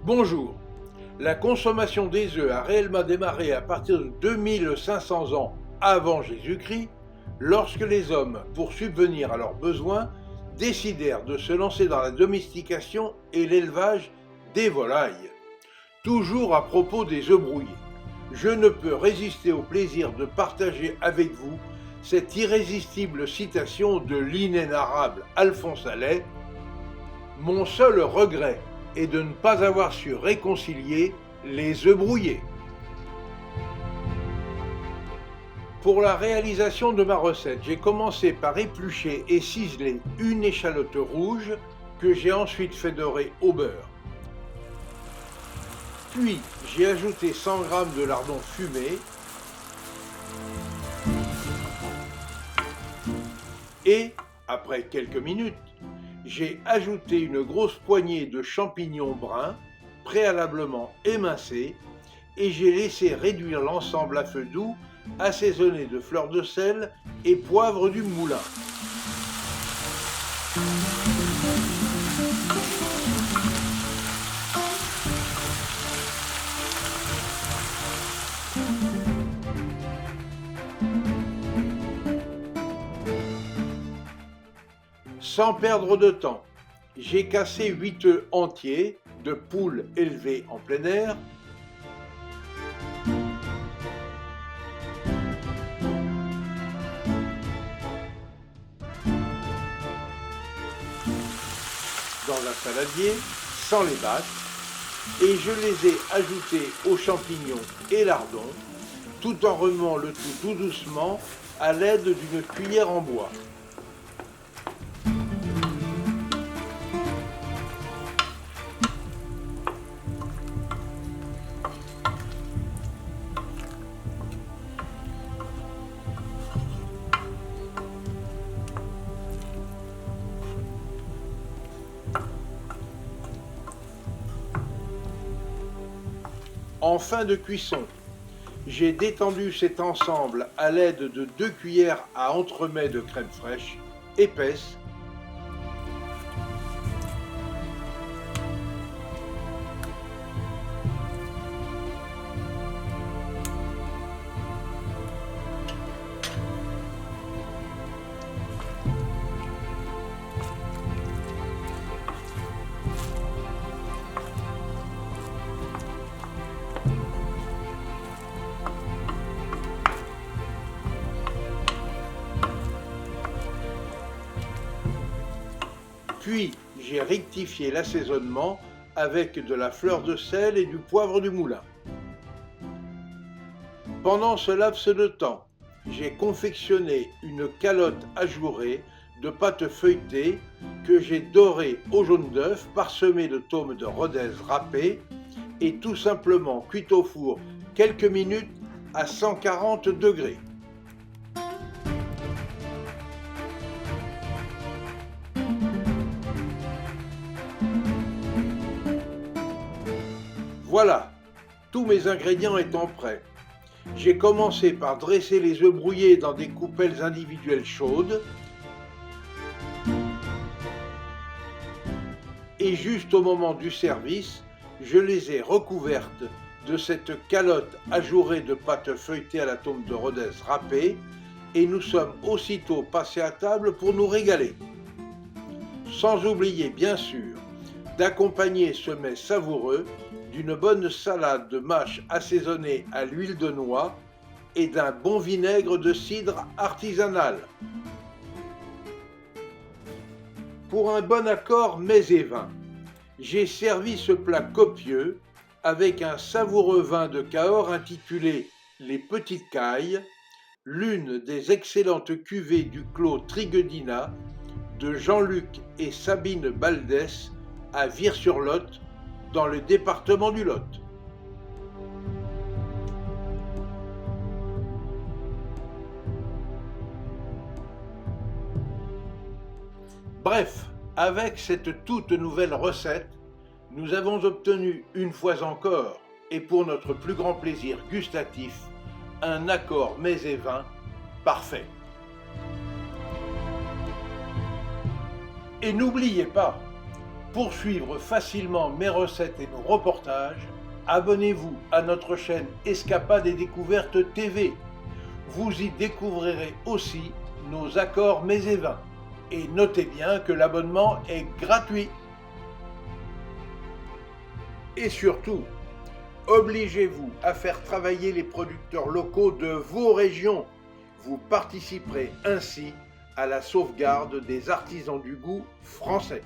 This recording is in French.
Bonjour. La consommation des œufs a réellement démarré à partir de 2500 ans avant Jésus-Christ, lorsque les hommes, pour subvenir à leurs besoins, décidèrent de se lancer dans la domestication et l'élevage des volailles. Toujours à propos des œufs brouillés, je ne peux résister au plaisir de partager avec vous cette irrésistible citation de l'inénarrable Alphonse Allais. Mon seul regret est de ne pas avoir su réconcilier les œufs brouillés. Pour la réalisation de ma recette, j'ai commencé par éplucher et ciseler une échalote rouge que j'ai ensuite fait dorer au beurre. Puis j'ai ajouté 100 g de lardons fumés et, après quelques minutes, j'ai ajouté une grosse poignée de champignons bruns préalablement émincés et j'ai laissé réduire l'ensemble à feu doux, assaisonné de fleurs de sel et poivre du moulin. Sans perdre de temps, j'ai cassé 8 œufs entiers de poules élevées en plein air. Dans un saladier, sans les battre, et je les ai ajoutés aux champignons et lardons, tout en remuant le tout tout doucement à l'aide d'une cuillère en bois. En fin de cuisson, j'ai détendu cet ensemble à l'aide de 2 cuillères à entremets de crème fraîche, épaisse. Puis j'ai rectifié l'assaisonnement avec de la fleur de sel et du poivre du moulin. Pendant ce laps de temps, j'ai confectionné une calotte ajourée de pâte feuilletée que j'ai dorée au jaune d'œuf, parsemée de tôme de Rodez râpée et tout simplement cuite au four quelques minutes à 140 degrés. Voilà, tous mes ingrédients étant prêts. J'ai commencé par dresser les œufs brouillés dans des coupelles individuelles chaudes. Et juste au moment du service, je les ai recouvertes de cette calotte ajourée de pâte feuilletée à la tôme de Rodez râpée et nous sommes aussitôt passés à table pour nous régaler. Sans oublier bien sûr d'accompagner ce mets savoureux d'une bonne salade de mâche assaisonnée à l'huile de noix et d'un bon vinaigre de cidre artisanal. Pour un bon accord mets et vins, j'ai servi ce plat copieux avec un savoureux vin de Cahors intitulé Les Petites Cailles, l'une des excellentes cuvées du clos Triguedina de Jean-Luc et Sabine Baldès à Vire-sur-Lot, dans le département du Lot. Bref, avec cette toute nouvelle recette, nous avons obtenu une fois encore, et pour notre plus grand plaisir gustatif, un accord mets et vins parfait. Et n'oubliez pas, Pour suivre facilement mes recettes et nos reportages, abonnez-vous à notre chaîne Escapades et Découvertes TV. Vous y découvrirez aussi nos accords mets et vins. Et notez bien que l'abonnement est gratuit. Et surtout, obligez-vous à faire travailler les producteurs locaux de vos régions. Vous participerez ainsi à la sauvegarde des artisans du goût français.